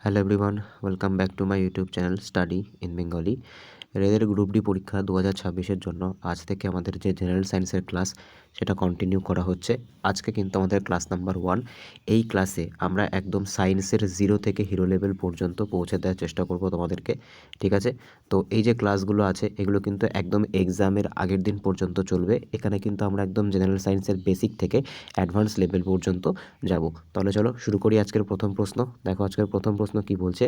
Hello everyone, welcome back to my YouTube channel study in Bengali. রেলের group D পরীক্ষা 2026-এর জন্য আজ থেকে আমাদের যে জেনারেল সায়েন্সের ক্লাস সেটা কন্টিনিউ করা হচ্ছে। আজকে কিন্তু আমাদের ক্লাস নাম্বার 1। এই ক্লাসে আমরা একদম সায়েন্সের 0 থেকে হিরো লেভেল পর্যন্ত পৌঁছে দেওয়ার চেষ্টা করব তোমাদেরকে, ঠিক আছে? তো এই যে ক্লাসগুলো আছে এগুলো কিন্তু একদম এক্সামের আগের দিন পর্যন্ত চলবে। এখানে কিন্তু আমরা একদম জেনারেল সায়েন্সের বেসিক থেকে অ্যাডভান্স লেভেল পর্যন্ত যাব। তাহলে চলো শুরু করি আজকের প্রথম প্রশ্ন। দেখো আজকের প্রথম প্রশ্ন কি বলছে,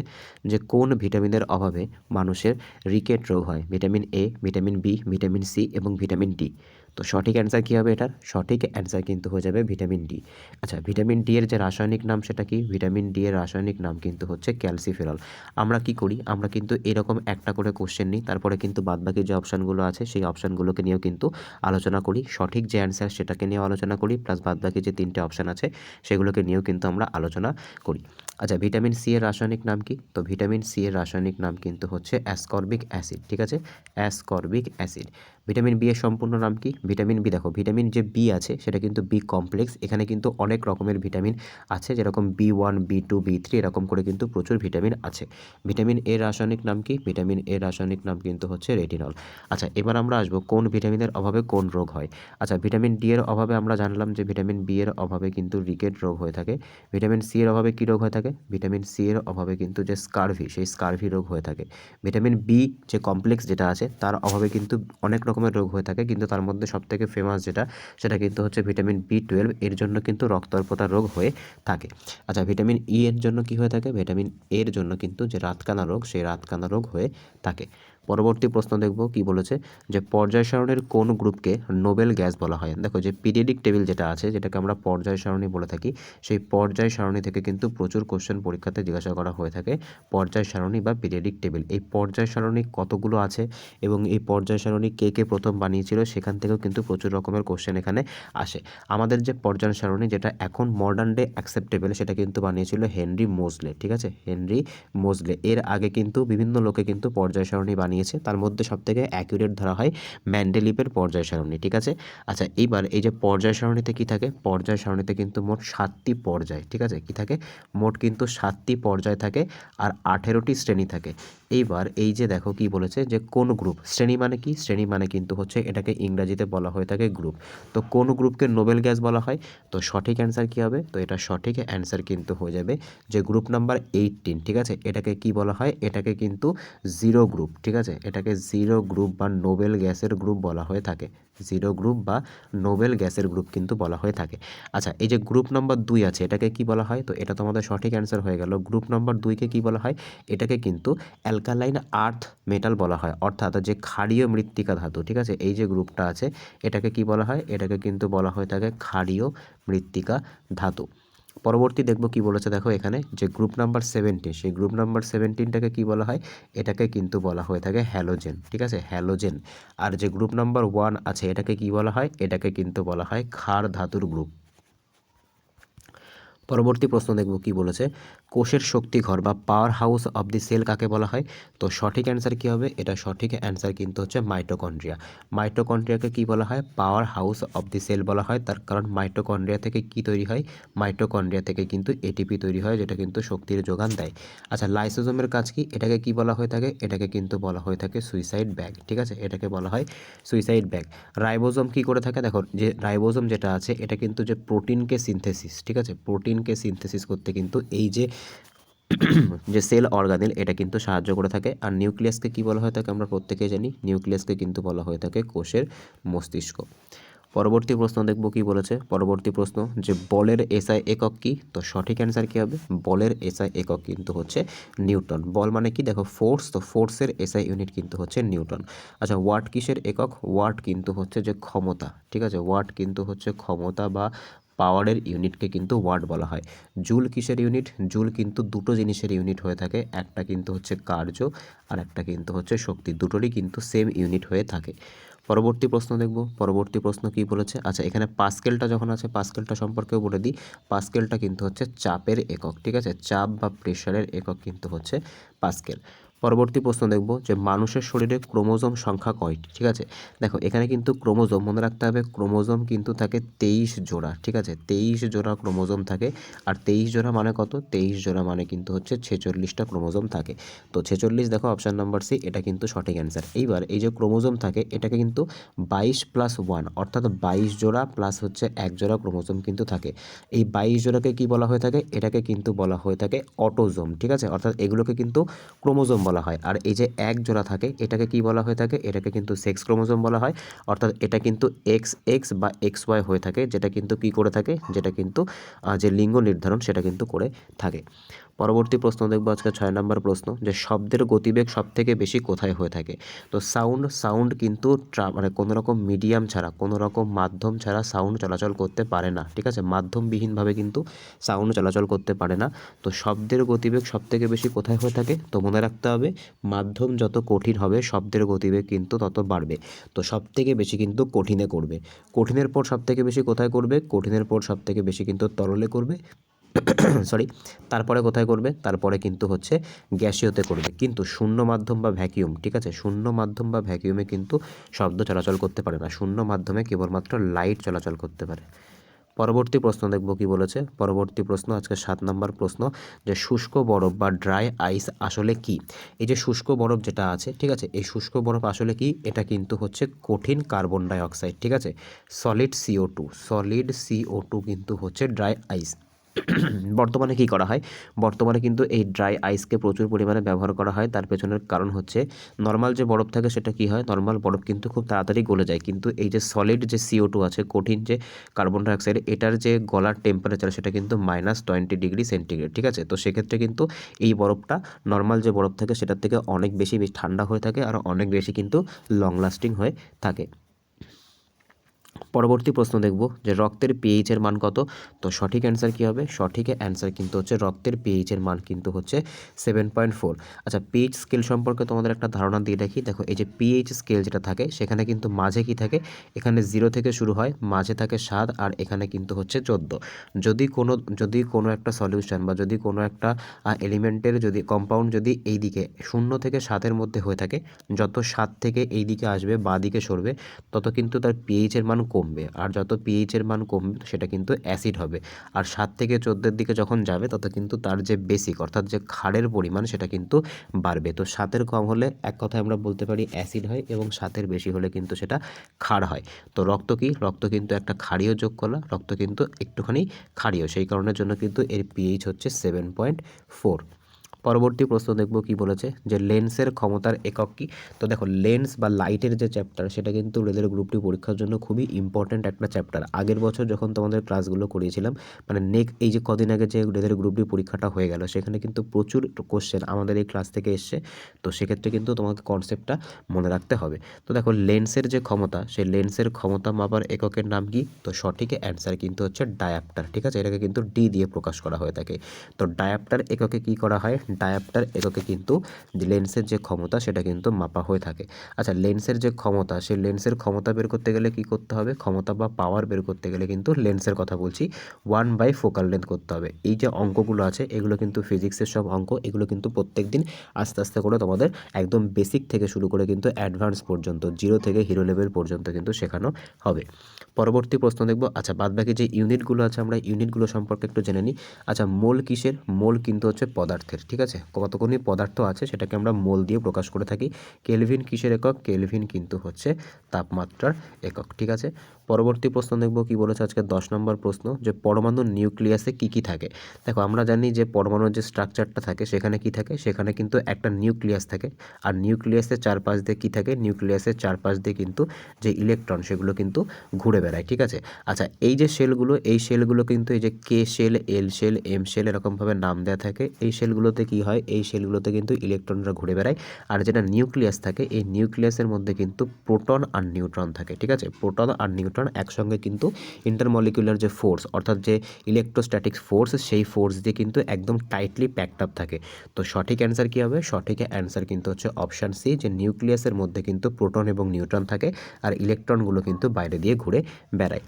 যে কোন ভিটামিনের অভাবে মানুষের রিকেট রোগ হয়? Vitamin A, vitamin B, vitamin C এবং ভিটামিন ডি। তো সঠিক অ্যান্সার কী হবে এটার? সঠিক অ্যান্সার কিন্তু হয়ে যাবে ভিটামিন ডি। আচ্ছা, ভিটামিন ডি এর যে রাসায়নিক নাম সেটা কি? ভিটামিন ডি এর রাসায়নিক নাম কিন্তু হচ্ছে ক্যালসিফেরল। আমরা কি করি, আমরা কিন্তু এরকম একটা করে কোশ্চেন নিই, তারপরে কিন্তু বাদবাকি যে অপশানগুলো আছে সেই অপশানগুলোকে নিয়েও কিন্তু আলোচনা করি। সঠিক যে অ্যান্সার সেটাকে নিয়েও আলোচনা করি, প্লাস বাদবাকি যে 3টে অপশান আছে সেগুলোকে নিয়েও কিন্তু আমরা আলোচনা করি। আচ্ছা, ভিটামিন সি এর রাসায়নিক নাম কি? তো ভিটামিন সি এর রাসায়নিক নাম কিন্তু হচ্ছে অ্যাসকর্বিক অ্যাসিড, ঠিক আছে? Ascorbic acid. ভিটামিন বি এর সম্পূর্ণ নাম কি? ভিটামিন বি, দেখো ভিটামিন যে বি আছে সেটা কিন্তু বি কমপ্লেক্স। এখানে কিন্তু অনেক রকমের ভিটামিন আছে, যেরকম B1, B2, B3 এরকম করে কিন্তু প্রচুর ভিটামিন আছে। ভিটামিন এর রাসায়নিক নাম কি? ভিটামিন এর রাসায়নিক নাম কিন্তু হচ্ছে রেটিনল। আচ্ছা, এবার আমরা আসবো কোন ভিটামিনের অভাবে কোন রোগ হয়। আচ্ছা, ভিটামিন ডি এর অভাবে আমরা জানলাম যে ভিটামিন বি এর অভাবে কিন্তু রিকেট রোগ হয়ে থাকে। ভিটামিন সি এর অভাবে কী রোগ হয়ে থাকে? ভিটামিন সি এর অভাবে কিন্তু যে স্কারভি, সেই স্কারভি রোগ হয়ে থাকে। ভিটামিন বি যে কমপ্লেক্স যেটা আছে তার অভাবে কিন্তু অনেক রকমের রোগ হয়ে থাকে, কিন্তু তার মধ্যে সবথেকে ফেমাস যেটা সেটা কিন্তু হচ্ছে ভিটামিন B12। এর জন্য কিন্তু রক্তাল্পতা রোগ হয়ে থাকে। আচ্ছা, ভিটামিন ই এর জন্য কি হয়ে থাকে? ভিটামিন এর জন্য কিন্তু যে রাতকানা রোগ, সেই রাতকানা রোগ হয়ে থাকে। পরবর্তী প্রশ্ন দেখব কি বলেছে, যে পর্যায় সারণীর কোন গ্রুপকে নোবেল গ্যাস বলা হয়? দেখো যে পিরিয়ডিক টেবিল যেটা আছে, যেটাকে আমরা পর্যায় সারণী বলে থাকি, সেই পর্যায় সারণী থেকে কিন্তু প্রচুর কোশ্চেন পরীক্ষাতে জিজ্ঞাসা করা হয়ে থাকে। পর্যায় সারণী বা পিরিয়ডিক টেবিল, এই পর্যায় সারণী কতগুলো আছে এবং এই পর্যায় সারণী কে কে প্রথম বানিয়েছিল সেখান থেকেও কিন্তু প্রচুর রকমের কোশ্চেন এখানে আসে। আমাদের যে পর্যায় সারণী যেটা এখন মডার্ন ডে অ্যাকসেপ্টেবল, সেটা কিন্তু বানিয়েছিল হেনরি মোজলে, ঠিক আছে? হেনরি মোজলে। এর আগে কিন্তু বিভিন্ন লোকে কিন্তু পর্যায় সারণী বানিয়েছে, তার মধ্যে সবথেকে অ্যাকুরেট ধরা হয় ম্যান্ডেলিপের পর্যায় সারণী, ঠিক আছে? আচ্ছা, এইবার এই যে পর্যায় সারণীতে কী থাকে? পর্যায় সারণীতে কিন্তু মোট 7টি পর্যায়, ঠিক আছে? কী থাকে? মোট কিন্তু 7টি পর্যায় থাকে আর 18টি শ্রেণী থাকে। এইবার এই যে দেখো কি বলেছে, যে কোন গ্রুপ, শ্রেণী মানে কি? শ্রেণী মানে কিন্তু হচ্ছে এটাকে ইংরাজিতে বলা হয়ে থাকে গ্রুপ। তো কোন গ্রুপকে নোবেল গ্যাস বলা হয়? তো সঠিক অ্যান্সার কী হবে? তো এটা সঠিক অ্যান্সার কিন্তু হয়ে যাবে যে গ্রুপ নাম্বার 18, ঠিক আছে? এটাকে কি বলা হয়? এটাকে কিন্তু জিরো গ্রুপ, ঠিক আছে? এটাকে জিরো গ্রুপ বা নোবেল গ্যাসের গ্রুপ বলা হয়ে থাকে। জিরো গ্রুপ বা নোবেল গ্যাসের গ্রুপ কিন্তু বলা হয়ে থাকে। আচ্ছা, এই যে গ্রুপ নাম্বার 2 আছে এটাকে কি বলা হয়? তো এটা তো আমাদের সঠিক অ্যান্সার হয়ে গেল। গ্রুপ নাম্বার 2কে কি বলা হয়? এটাকে কিন্তু অ্যালকালাইন আর্থ মেটাল বলা হয়, অর্থাৎ যে ক্ষারীয় মৃত্তিকা ধাতু, ঠিক আছে? এই যে গ্রুপটা আছে এটাকে কি বলা হয়? এটাকে কিন্তু বলা হয়ে থাকে ক্ষারীয় মৃত্তিকা ধাতু। পরবর্তী দেখব কি বলেছে, দেখো এখানে যে গ্রুপ নাম্বার 17, সেই গ্রুপ নাম্বার 17টাকে কি বলা হয়? এটাকে কিন্তু বলা হয়ে থাকে হ্যালোজেন, ঠিক আছে? হ্যালোজেন। আর যে গ্রুপ নাম্বার 1 আছে এটাকে কি বলা হয়? এটাকে কিন্তু বলা হয় ক্ষার ধাতুর গ্রুপ। পরবর্তী প্রশ্ন দেখব কি বলেছে, কোষের শক্তিঘর বা power house of the cell কাকে বলা হয়? তো সঠিক অ্যান্সার কী হবে? এটা সঠিক অ্যান্সার কিন্তু হচ্ছে মাইটোকন্ড্রিয়া। মাইটোকন্ড্রিয়াকে কি বলা হয়? Power house of the cell বলা হয়, তার কারণ মাইটোকন্ড্রিয়া থেকে কি তৈরি হয়? মাইটোকন্ড্রিয়া থেকে কিন্তু এটিপি তৈরি হয়, যেটা কিন্তু শক্তির যোগান দেয়। আচ্ছা, লাইসোজোমের কাজ কি? এটাকে কি বলা হয়ে থাকে? এটাকে কিন্তু বলা হয়ে থাকে সুইসাইড ব্যাগ, ঠিক আছে? এটাকে বলা হয় সুইসাইড ব্যাগ। রাইবোজোম কি করে থাকে? দেখো যে রাইবোজোম যেটা আছে এটা কিন্তু যে প্রোটিনকে সিনথেসিস, ঠিক আছে? প্রোটিনকে সিনথেসিস করতে কিন্তু এই যে যে সেল অর্গানেল এটা কিন্তু সাহায্য করে থাকে। আর নিউক্লিয়াসকে কি বলা হয়ে থাকে? আমরা প্রত্যেকেই জানি নিউক্লিয়াসকে কিন্তু বলা হয়ে থাকে কোষের মস্তিষ্ক। পরবর্তী প্রশ্ন দেখব কি বলেছে। পরবর্তী প্রশ্ন, যে বলের এসআই একক কি? তো সঠিক অ্যান্সার কী হবে? বলের এসআই একক কিন্তু হচ্ছে নিউটন। বল মানে কি? দেখো ফোর্স, তো ফোর্সের এসআই ইউনিট কিন্তু হচ্ছে নিউটন। আচ্ছা, ওয়াট কিসের একক? ওয়াট কিন্তু হচ্ছে যে ক্ষমতা, ঠিক আছে? ওয়াট কিন্তু হচ্ছে ক্ষমতা বা পাওয়ারের ইউনিটকে কিন্তু ওয়াট বলা হয়। জুল কিসের ইউনিট? জুল কিন্তু দুটো জিনিসের ইউনিট হয়ে থাকে, একটা কিন্তু হচ্ছে কার্য আর একটা কিন্তু হচ্ছে শক্তি, দুটোরই কিন্তু সেম ইউনিট হয়ে থাকে। পরবর্তী প্রশ্ন দেখব। পরবর্তী প্রশ্ন কি বলেছে? আচ্ছা, এখানে পাস্কেলটা যখন আছে পাস্কেলটা সম্পর্কেও বলে দিই। পাস্কেলটা কিন্তু হচ্ছে চাপের একক, ঠিক আছে? চাপ বা প্রেশারের একক কিন্তু হচ্ছে পাস্কেল। পরবর্তী প্রশ্ন দেখব যে মানুষের শরীরে ক্রোমোজোম সংখ্যা কয়টি, ঠিক আছে। দেখো এখানে কিন্তু ক্রোমোজোম মনে রাখতে হবে, ক্রোমোজোম কিন্তু থাকে 23 জোড়া, ঠিক আছে। 23 জোড়া ক্রোমোজোম থাকে। আর 23 জোড়া মানে কত? 23 জোড়া মানে কিন্তু হচ্ছে 46টা ক্রোমোজোম থাকে। তো 46 দেখো অপশান নাম্বার সি, এটা কিন্তু সঠিক অ্যান্সার। এইবার এই যে ক্রোমোজোম থাকে এটাকে কিন্তু 22+1 অর্থাৎ 22 জোড়া প্লাস হচ্ছে 1 জোড়া ক্রোমোজোম কিন্তু থাকে। এই 22 জোড়াকে কি বলা হয়ে থাকে? এটাকে কিন্তু বলা হয়ে থাকে অটোজোম, ঠিক আছে। অর্থাৎ এগুলোকে কিন্তু ক্রোমোজোম বলা হয়। আর এই যে 1 জোড়া থাকে এটাকে কি বলা হয়ে থাকে? এটাকে কিন্তু সেক্স ক্রোমোজোম বলা হয়। অর্থাৎ এটা কিন্তু XX বা XY হয়ে থাকে, যেটা কিন্তু কি করে থাকে? যেটা কিন্তু যে লিঙ্গ নির্ধারণ সেটা কিন্তু করে থাকে। পরবর্তী প্রশ্ন দেখবো আজকে 6 নম্বর প্রশ্ন, যে শব্দের গতিবেগ সবথেকে বেশি কোথায় হয়ে থাকে? তো সাউন্ড কিন্তু মানে কোনো রকম মিডিয়াম ছাড়া, কোনো রকম মাধ্যম ছাড়া সাউন্ড চলাচল করতে পারে না, ঠিক আছে। মাধ্যমবিহীনভাবে কিন্তু সাউন্ড চলাচল করতে পারে না। তো শব্দের গতিবেগ সবথেকে বেশি কোথায় হয়ে থাকে? তো মনে রাখতে হবে, মাধ্যম যত কঠিন হবে শব্দের গতিবেগ কিন্তু তত বাড়বে। তো সবথেকে বেশি কিন্তু কঠিনে করবে। কঠিনের পর সবথেকে বেশি কোথায় করবে? কঠিনের পর সবথেকে বেশি কিন্তু তরলে করবে, সরি। তারপরে কোথায় করবে? তারপরে কিন্তু হচ্ছে গ্যাসীয়তে করবে। কিন্তু শূন্য মাধ্যম বা ভ্যাকিউম, ঠিক আছে, শূন্য মাধ্যম বা ভ্যাকিউমে কিন্তু শব্দ চলাচল করতে পারে না। শূন্য মাধ্যমে কেবলমাত্র লাইট চলাচল করতে পারে। পরবর্তী প্রশ্ন দেখব কি বলেছে। পরবর্তী প্রশ্ন আজকে 7 নম্বর প্রশ্ন, যে শুষ্ক বরফ বা ড্রাই আইস আসলে কি? এই যে শুষ্ক বরফ যেটা আছে, ঠিক আছে, এই শুষ্ক বরফ আসলে কি? এটা কিন্তু হচ্ছে কঠিন কার্বন ডাই অক্সাইড, ঠিক আছে। সলিড CO2 কিন্তু হচ্ছে ড্রাই আইস। বর্তমানে কি করা হয়? বর্তমানে কিন্তু এই ড্রাই আইসকে প্রচুর পরিমাণে ব্যবহার করা হয়। তার পেছনের কারণ হচ্ছে, নর্মাল যে বরফ থাকে সেটা কি হয়? নর্মাল বরফ কিন্তু খুব তাড়াতাড়ি গলে যায়, কিন্তু এই যে সলিড যে CO2 আছে, কঠিন যে কার্বন ডাইঅক্সাইড, এটার যে গলার টেম্পারেচার সেটা কিন্তু -20°C, ঠিক আছে। তো সেক্ষেত্রে কিন্তু এই বরফটা নর্মাল যে বরফ থাকে সেটার থেকে অনেক বেশি ঠান্ডা হয়ে থাকে আর অনেক বেশি কিন্তু লং লাস্টিং হয়ে থাকে। পরবর্তী প্রশ্ন দেখব যে রক্তের পিএইচ এর মান কত? তো সঠিক অ্যান্সার কী হবে? সঠিক অ্যান্সার কিন্তু হচ্ছে রক্তের পিএইচ এর মান কিন্তু হচ্ছে 7.4। আচ্ছা, পিএইচ স্কেল সম্পর্কে তোমাদের একটা ধারণা দিয়ে রাখি। দেখো এই যে পিএইচ স্কেল যেটা থাকে সেখানে কিন্তু মাঝে কি থাকে? এখানে 0 থেকে শুরু হয়, মাঝে থাকে 7 আর এখানে কিন্তু হচ্ছে 14। যদি কোনো একটা সলিউশন বা যদি কোনো একটা এলিমেন্টের যদি কম্পাউন্ড যদি এই দিকে 0 থেকে 7-এর মধ্যে হয়ে থাকে, যত 7 থেকে এই দিকে আসবে বা দিকে সরবে তত কিন্তু তার পিএইচ এর মান কমবে। আর যত পিএইচ এর মান কমবে সেটা কিন্তু অ্যাসিড হবে। আর 7 থেকে 14-এর দিকে যখন যাবে তত কিন্তু তার যে বেসিক অর্থাৎ যে ক্ষারের পরিমাণ সেটা কিন্তু বাড়বে। তো 7-এর কম হলে এক কথায় আমরা বলতে পারি অ্যাসিড হয়, এবং 7-এর বেশি হলে কিন্তু সেটা ক্ষার হয়। তো রক্ত কি? রক্ত কিন্তু একটা ক্ষারীয় যোগ কলা, রক্ত কিন্তু একটুখানি ক্ষারীয়, সেই কারণের জন্য কিন্তু এর পিএইচ হচ্ছে 7.4। পরবর্তী প্রশ্ন দেখব কি বলেছে, যে লেন্সের ক্ষমতার একক কি? তো দেখো লেন্স বা লাইটের যে চ্যাপ্টার সেটা কিন্তু রেলের গ্রুপ ডি পরীক্ষার জন্য খুবই ইম্পর্ট্যান্ট একটা চ্যাপ্টার। আগের বছর যখন তোমাদের ক্লাসগুলো করিয়েছিলাম, মানে এই যে কদিন আগে যে রেলের গ্রুপ ডি পরীক্ষাটা হয়ে গেল, সেখানে কিন্তু প্রচুর কোশ্চেন আমাদের এই ক্লাস থেকে এসছে। তো সেক্ষেত্রে কিন্তু তোমাকে কনসেপ্টটা মনে রাখতে হবে। তো দেখো লেন্সের যে ক্ষমতা, সেই লেন্সের ক্ষমতা মাপার এককের নাম কি? তো সঠিক অ্যান্সার কিন্তু হচ্ছে ডায়াপ্টার, ঠিক আছে। এটাকে কিন্তু ডি দিয়ে প্রকাশ করা হয়ে থাকে। তো ডায়াপ্টার এককে কি করা হয়? ডায়াপ্টার এককে কিন্তু লেন্সের যে ক্ষমতা সেটা কিন্তু মাপা হয়ে থাকে। আচ্ছা, লেন্সের যে ক্ষমতা, সেই লেন্সের ক্ষমতা বের করতে গেলে কি করতে হবে? ক্ষমতা বা পাওয়ার বের করতে গেলে কিন্তু লেন্সের কথা বলছি, 1/ফোকাল লেন্থ করতে হবে। এই যে অঙ্কগুলো আছে এগুলো কিন্তু ফিজিক্সের সব অঙ্ক, এগুলো কিন্তু প্রত্যেক দিন আস্তে আস্তে করে তোমাদের একদম বেসিক থেকে শুরু করে কিন্তু অ্যাডভান্স পর্যন্ত, 0 থেকে হিরো লেভেল পর্যন্ত কিন্তু শেখানো হবে। পরবর্তী প্রশ্ন দেখব। আচ্ছা, বাদবাকি যে ইউনিটগুলো আছে আমরা ইউনিটগুলো সম্পর্কে একটু জেনে নিই। আচ্ছা, মোল কিসের? মোল কিন্তু হচ্ছে পদার্থের, ঠিক আছে। কতগুলি পদার্থ আছে সেটাকে আমরা মোল দিয়ে প্রকাশ করে থাকি। কেলভিন কিসের একক? কেলভিন কিন্তু হচ্ছে তাপমাত্রার একক, ঠিক আছে। পরবর্তী প্রশ্ন দেখব কি বলেছে আজকে 10 নম্বর প্রশ্ন, যে পরমাণুর নিউক্লিয়াসে কি কি থাকে? দেখো আমরা জানি যে পরমাণুর যে স্ট্রাকচারটা থাকে সেখানে কি থাকে? সেখানে কিন্তু একটা নিউক্লিয়াস থাকে। আর নিউক্লিয়াসের চারপাশ দিয়ে কি থাকে? নিউক্লিয়াসের চারপাশ দিয়ে কিন্তু যে ইলেকট্রন সেগুলো কিন্তু ঘুরে বেড়ায়, ঠিক আছে। আচ্ছা, এই যে সেলগুলো, এই সেলগুলো কিন্তু এই যে কে সেল, এল সেল, এম সেল এরকমভাবে নাম দেওয়া থাকে। এই সেলগুলোতে কি হয়? এই সেলগুলোতে কিন্তু ইলেকট্রনরা ঘুরে বেড়ায়। আর যেটা নিউক্লিয়াস থাকে, এই নিউক্লিয়াসের মধ্যে কিন্তু প্রোটন আর নিউট্রন থাকে, ঠিক আছে। প্রোটন আর নিউট্রন একসঙ্গে কিন্তু ইন্টারমলিকুলার যে ফোর্স অর্থাৎ যে ইলেকট্রোস্ট্যাটিক ফোর্স, সেই ফোর্স দিয়ে কিন্তু একদম টাইটলি প্যাকড আপ থাকে। তো সঠিক অ্যান্সার কী হবে? সঠিক অ্যান্সার কিন্তু হচ্ছে অপশান সি, যে নিউক্লিয়াসের মধ্যে কিন্তু প্রোটন এবং নিউট্রন থাকে আর ইলেকট্রনগুলো কিন্তু বাইরে দিয়ে ঘুরে বেড়ায়।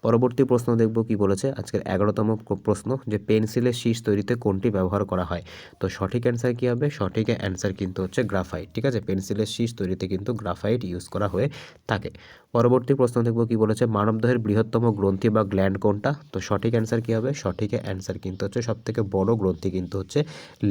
পরবর্তী প্রশ্ন দেখব কি বলেছে আজকের 11তম প্রশ্ন, যে পেন্সিলের শীষ তৈরিতে কোনটি ব্যবহার করা হয়? তো সঠিক অ্যান্সার কী হবে? সঠিক অ্যান্সার কিন্তু হচ্ছে গ্রাফাইট। ঠিক আছে, পেন্সিলের শীষ তৈরিতে কিন্তু গ্রাফাইট ইউজ করা হয়ে থাকে। পরবর্তী প্রশ্ন দেখব কি বলেছে, মানবদেহের বৃহত্তম গ্রন্থি বা গ্ল্যান্ড কোনটা? তো সঠিক অ্যান্সার কী হবে? সঠিক অ্যান্সার কিন্তু হচ্ছে সবথেকে বড় গ্রন্থি কিন্তু হচ্ছে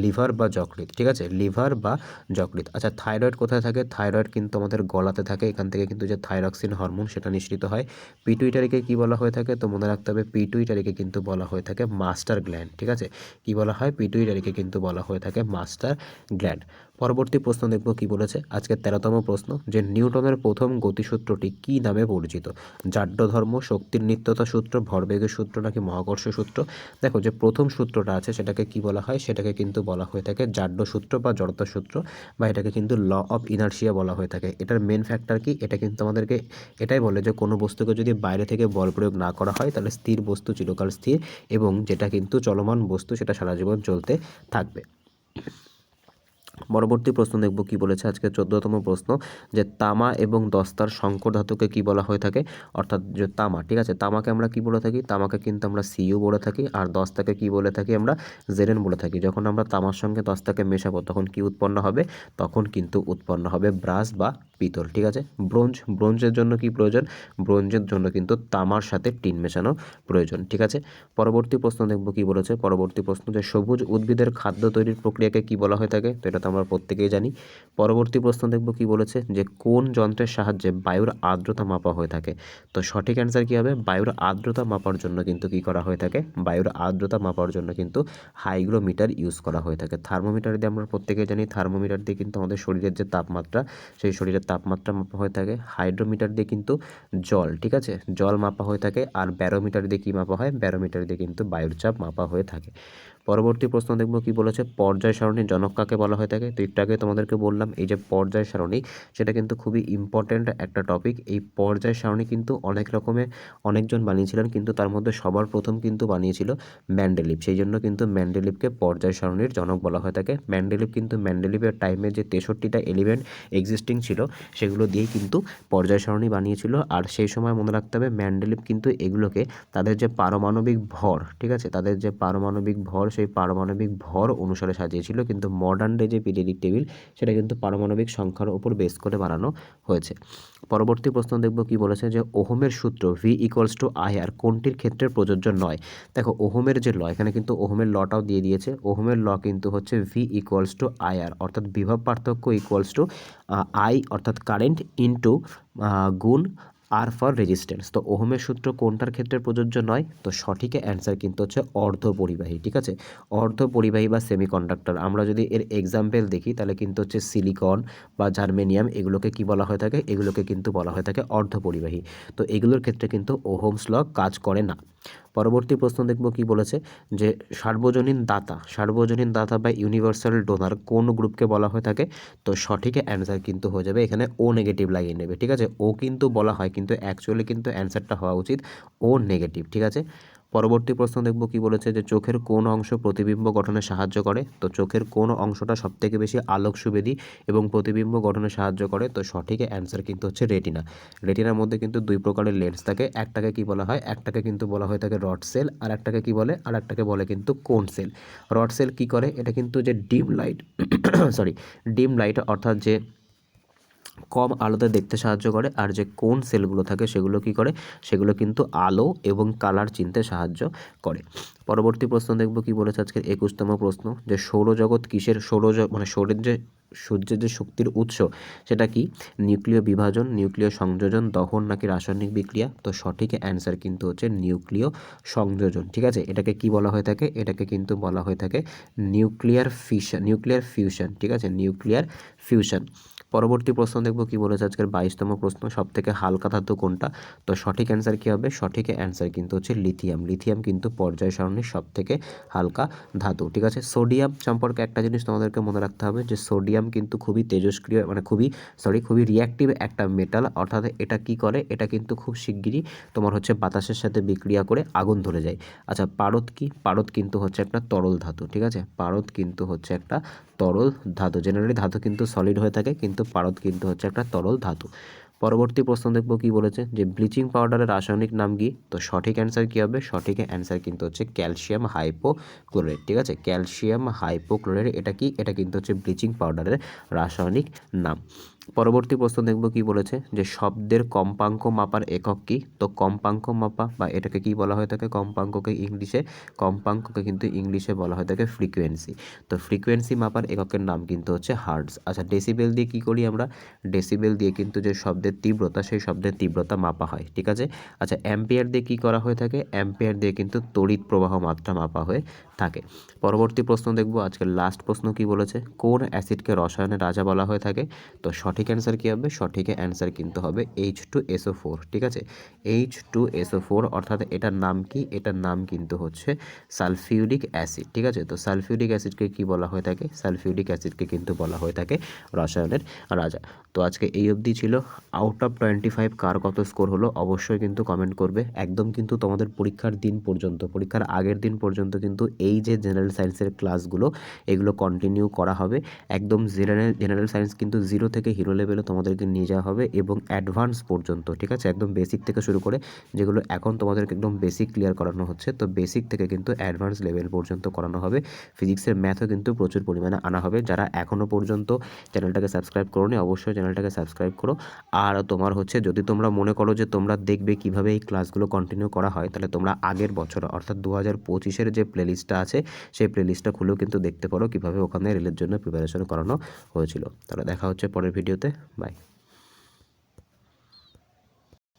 লিভার বা যকৃৎ। ঠিক আছে, লিভার বা যকৃৎ। আচ্ছা, থাইরয়েড কোথায় থাকে? থাইরয়েড কিন্তু আমাদের গলাতে থাকে। এখান থেকে কিন্তু যে থাইরক্সিন হরমোন সেটা নিঃসৃত হয়। পিটুইটারিকে কি বলা হয়ে থাকে? তো মনে রাখতে হবে পিটুইটারিকে কিন্তু বলা হয়ে থাকে মাস্টার গ্ল্যান্ড। ঠিক আছে, কি বলা হয়? পিটুইটারিকে কিন্তু বলা হয়ে থাকে মাস্টার গ্ল্যান্ড। পরবর্তী প্রশ্ন দেখব কি বলেছে আজকের 13তম প্রশ্ন, যে নিউটনের প্রথম গতিসূত্রটি কি নামে পরিচিত? জাড্য ধর্ম, শক্তির নিত্যতা সূত্র, ভরবেগের সূত্র নাকি মহাকর্ষ সূত্র? দেখো, যে প্রথম সূত্রটা আছে সেটাকে কি বলা হয়? সেটাকে কিন্তু বলা হয়ে থাকে জাড্য সূত্র বা জড়তা সূত্র, বা এটাকে কিন্তু ল অফ ইনার্শিয়া বলা হয়ে থাকে। এটার মেন ফ্যাক্টর কি? এটা কিন্তু আমাদেরকে এটাই বলে যে কোনো বস্তুকে যদি বাইরে থেকে বল প্রয়োগ না করা হয় তাহলে স্থির বস্তু চিরকাল স্থির, এবং যেটা কিন্তু চলমান বস্তু সেটা সারা জীবন চলতে থাকবে। পরবর্তী প্রশ্ন দেখব কি বলেছে আজকে 14তম প্রশ্ন, যে তামা এবং দস্তার সংকর ধাতুকে কি বলা হয়ে থাকে? অর্থাৎ যে তামা, ঠিক আছে, তামাকে আমরা কি বলে থাকি? তামাকে কিন্তু আমরা সিইউ বলে থাকি, আর দস্তাকে কি বলে থাকি? আমরা জেরেন বলে থাকি। যখন আমরা তামার সঙ্গে দস্তাকে মেশাবো তখন কি উৎপন্ন হবে? তখন কিন্তু উৎপন্ন হবে ব্রাস বা পিতল। ঠিক আছে, ব্রোঞ্জের জন্য কি প্রয়োজন? ব্রোঞ্জের জন্য কিন্তু তামার সাথে টিন মেশানো প্রয়োজন। ঠিক আছে, পরবর্তী প্রশ্ন দেখব কি বলেছে। পরবর্তী প্রশ্ন, যে সবুজ উদ্ভিদের খাদ্য তৈরির প্রক্রিয়াকে কি বলা হয়ে থাকে? তো এটা তো আমরা প্রত্যেকেই জানি। পরবর্তী প্রশ্ন দেখব কি বলেছে, যে কোন যন্ত্রের সাহায্যে বায়ুর আর্দ্রতা মাপা হয়ে থাকে? তো সঠিক অ্যান্সার কি হবে? বায়ুর আর্দ্রতা মাপার জন্য কিন্তু কি করা হয়ে থাকে? বায়ুর আর্দ্রতা মাপার জন্য কিন্তু হাইগ্রোমিটার ইউজ করা হয়ে থাকে। থার্মোমিটার দিয়ে আমরা প্রত্যেকেই জানি, থার্মোমিটার দিয়ে কিন্তু আমাদের শরীরের যে তাপমাত্রা সেই শরীরের তাপমাত্রা মাপা হয়ে থাকে। হাইড্রোমিটার দিয়ে কিন্তু জল, ঠিক আছে, জল মাপা হয়ে থাকে। আর ব্যারোমিটার দিয়ে কি মাপা হয়? ব্যারোমিটার দিয়ে কিন্তু বায়ুর চাপ মাপা হয়ে থাকে। পরবর্তী প্রশ্ন দেখব কি বলেছে, পর্যায় সারণীর জনক কাকে বলা হয়ে থাকে? তো একটু আগে তোমাদেরকে বললাম এই যে পর্যায় সারণী, সেটা কিন্তু খুবই ইম্পর্ট্যান্ট একটা টপিক। এই পর্যায় সারণী কিন্তু অনেক রকমের অনেকজন বানিয়েছিলেন, কিন্তু তার মধ্যে সবার প্রথম কিন্তু বানিয়েছিল মেন্ডেলিভ। সেই জন্য কিন্তু মেন্ডেলিভকে পর্যায় সারণীর জনক বলা হয়ে থাকে। মেন্ডেলিভের টাইমে যে 63টা এলিমেন্ট এক্সিস্টিং ছিল সেগুলো দিয়েই কিন্তু পর্যায় সারণী বানিয়েছিল। আর সেই সময় মনে রাখতে হবে মেন্ডেলিভ কিন্তু এগুলোকে তাদের যে পারমাণবিক ভর, ঠিক আছে, তাদের যে পারমাণবিক ভর সেই পারমাণবিক ভর অনুসারে সাজিয়েছিল। কিন্তু মডার্ন ডে যে পিরিয়ডিক টেবিল সেটা কিন্তু পারমাণবিক সংখ্যার উপর বেস করে বানানো হয়েছে। পরবর্তী প্রশ্ন দেখব কি বলেছে, যে ওহমের সূত্র V=IR কোনটির ক্ষেত্রে প্রযোজ্য নয়? দেখো, ওহমের যে ল, এখানে কিন্তু ওহমের লটাও দিয়ে দিয়েছে। ওহমের ল কিন্তু হচ্ছে V=IR, অর্থাৎ বিভব পার্থক্য ইকুয়ালস টু I অর্থাৎ কারেন্ট ইন্টু গুণ আর ফর রেজিস্ট্যান্স। তো ওহমের সূত্র কোনটার ক্ষেত্রে প্রযোজ্য নয়? তো সঠিক অ্যান্সার কিন্তু হচ্ছে অর্ধপরিবাহী। ঠিক আছে, অর্ধপরিবাহী বা সেমিকন্ডাক্টর। আমরা যদি এর এক্সাম্পল দেখি তাহলে কিন্তু হচ্ছে সিলিকন বা জার্মেনিয়াম, এগুলোকে কি বলা হয়ে থাকে? এগুলোকে কিন্তু বলা হয়ে থাকে অর্ধপরিবাহী। তো এগুলোর ক্ষেত্রে কিন্তু ওহমস ল কাজ করে না। পরবর্তী প্রশ্ন দেখব কি বলেছে, যে সার্বজনীন দাতা বা ইউনিভার্সাল ডোনার কোন গ্রুপকে বলা হয়ে থাকে? তো সঠিক অ্যান্সার কিন্তু হয়ে যাবে এখানে ও নেগেটিভ লাগিয়ে নেবে। ঠিক আছে, ও কিন্তু বলা হয় কিন্তু অ্যাকচুয়ালি কিন্তু অ্যান্সারটা হওয়া উচিত ও নেগেটিভ। ঠিক আছে, পরবর্তী প্রশ্ন দেখব কি বলেছে, যে চোখের কোন অংশ প্রতিবিম্ব গঠনে সাহায্য করে? তো চোখের কোন অংশটা সবথেকে বেশি আলোক সুবেদী এবং প্রতিবিম্ব গঠনে সাহায্য করে? তো সঠিক অ্যান্সার কিন্তু হচ্ছে রেটিনা। রেটিনার মধ্যে কিন্তু দুই প্রকারের লেন্স থাকে। একটাকে কি বলা হয়? একটাকে কিন্তু বলা হয়ে থাকে রড সেল, আর একটাকে কি বলে? আর একটাকে বলে কিন্তু কোন সেল। রড সেল কি করে? এটা কিন্তু যে ডিম লাইট ডিম লাইট অর্থাৎ যে কম আলোতে দেখতে সাহায্য করে। আর যে কোন সেলগুলো থাকে সেগুলো কি করে? সেগুলো কিন্তু আলো এবং কালার চিনতে সাহায্য করে। পরবর্তী প্রশ্ন দেখব কি বলেছে আজকের 21তম প্রশ্ন, যে সৌরজগৎ কিসের সূর্যের যে শক্তির উৎস সেটা কি? নিউক্লিয় বিভাজন, নিউক্লিয় সংযোজন, দহন নাকি রাসায়নিক বিক্রিয়া? তো সঠিক অ্যান্সার কিন্তু হচ্ছে নিউক্লিয় সংযোজন। ঠিক আছে, এটাকে কি বলা হয়ে থাকে? এটাকে কিন্তু বলা হয়ে থাকে নিউক্লিয়ার ফিউশন। ঠিক আছে, নিউক্লিয়ার ফিউশন। পরবর্তী প্রশ্ন দেখব কি বলেছে আজকের 22তম প্রশ্ন, সবথেকে হালকা ধাতু কোনটা? তো সঠিক অ্যান্সার কি হবে? সঠিক অ্যান্সার কিন্তু হচ্ছে লিথিয়াম। লিথিয়াম কিন্তু পর্যায় সারণীর সবথেকে হালকা ধাতু। ঠিক আছে, সোডিয়াম সম্পর্কে একটা জিনিস তোমাদেরকে মনে রাখতে হবে, যে সোডিয়াম কিন্তু খুবই তেজস্ক্রিয়, মানে খুবই রিঅ্যাক্টিভ একটা মেটাল। অর্থাৎ এটা কি করে? এটা কিন্তু খুব শিগগিরই তোমার হচ্ছে বাতাসের সাথে বিক্রিয়া করে আগুন ধরে যায়। আচ্ছা, পারদ কি? পারদ কিন্তু হচ্ছে একটা তরল ধাতু। ঠিক আছে, পারদ কিন্তু হচ্ছে একটা তরল ধাতু। জেনারেলি ধাতু কিন্তু সলিড হয়ে থাকে, কিন্তু পারদ কিন্তু হচ্ছে একটা তরল ধাতু। পরবর্তী প্রশ্ন দেখব কি বলেছে, যে ব্লিচিং পাউডারের রাসায়নিক নাম কি? তো সঠিক অ্যান্সার কী হবে? সঠিক অ্যান্সার কিন্তু হচ্ছে ক্যালসিয়াম হাইপোক্লোরাইড। ঠিক আছে, ক্যালসিয়াম হাইপোক্লোরাইড এটা কি? এটা কিন্তু হচ্ছে ব্লিচিং পাউডারের রাসায়নিক নাম। পরবর্তী প্রশ্ন দেখব কি বলেছে, যে শব্দের কম্পাঙ্ক মাপার একক কি? তো কম্পাঙ্ক মাপা বা এটাকে কি বলা হয়ে থাকে? কম্পাঙ্ককে কিন্তু ইংলিশে বলা হয়ে থাকে ফ্রিকোয়েন্সি। তো ফ্রিকোয়েন্সি মাপার এককের নাম কিন্তু হচ্ছে হার্টজ। আচ্ছা, ডেসিবেল দিয়ে কি করি আমরা? ডেসিবেল দিয়ে কিন্তু যে শব্দের তীব্রতা, সেই শব্দের তীব্রতা মাপা হয়। ঠিক আছে। আচ্ছা, অ্যাম্পিয়ার দিয়ে কি করা হয়ে থাকে? অ্যাম্পিয়ার দিয়ে কিন্তু তড়িৎ প্রবাহ মাত্রা মাপা হয়ে থাকে। পরবর্তী প্রশ্ন দেখব, আজকের লাস্ট প্রশ্ন কি বলেছে, কোন অ্যাসিডকে রসায়নের রাজা বলা হয়ে থাকে? তো সঠিক অ্যান্সার কী হবে? সঠিক অ্যান্সার কিন্তু হবে H2SO4। ঠিক আছে, H2SO4 অর্থাৎ এটার নাম কি? এটার নাম কিন্তু হচ্ছে সালফিউরিক অ্যাসিড। ঠিক আছে, তো সালফিউরিক অ্যাসিডকে কি বলা হয়ে থাকে? সালফিউরিক অ্যাসিডকে কিন্তু বলা হয়ে থাকে রসায়নের রাজা। তো আজকে এই অবধি ছিল। আউট অফ 25 কার কত স্কোর হলো অবশ্যই কিন্তু কমেন্ট করবে। একদম কিন্তু তোমাদের পরীক্ষার দিন পর্যন্ত, পরীক্ষার আগের দিন পর্যন্ত কিন্তু এই যে জেনারেল সায়েন্সের ক্লাসগুলো এগুলো কন্টিনিউ করা হবে। একদম জেনারেল সায়েন্স কিন্তু 0 থেকে হিরো লেভেলে তোমাদেরকে নিয়ে যাওয়া হবে এবং অ্যাডভান্স পর্যন্ত। ঠিক আছে, একদম বেসিক থেকে শুরু করে যেগুলো এখন তোমাদেরকে একদম বেসিক ক্লিয়ার করানো হচ্ছে, তো বেসিক থেকে কিন্তু অ্যাডভান্স লেভেল পর্যন্ত করানো হবে। ফিজিক্সের ম্যাথও কিন্তু প্রচুর পরিমাণে আনা হবে। যারা এখনও পর্যন্ত চ্যানেলটাকে সাবস্ক্রাইব করোনি অবশ্যই চ্যানেলটাকে সাবস্ক্রাইব করো। আর তোমার হচ্ছে যদি তোমরা মনে করো যে তোমরা দেখবে কিভাবে এই ক্লাসগুলো কন্টিনিউ করা হয়, তাহলে তোমরা আগের বছর অর্থাৎ 2025-এর যে প্লেলিস্টটা আছে সেই প্লেলিস্টটা খুলেও কিন্তু দেখতে পারো কীভাবে ওখানে রেলের জন্য প্রিপারেশন করানো হয়েছিল। তাহলে দেখা হচ্ছে পরের ভিডিওতে। বাই।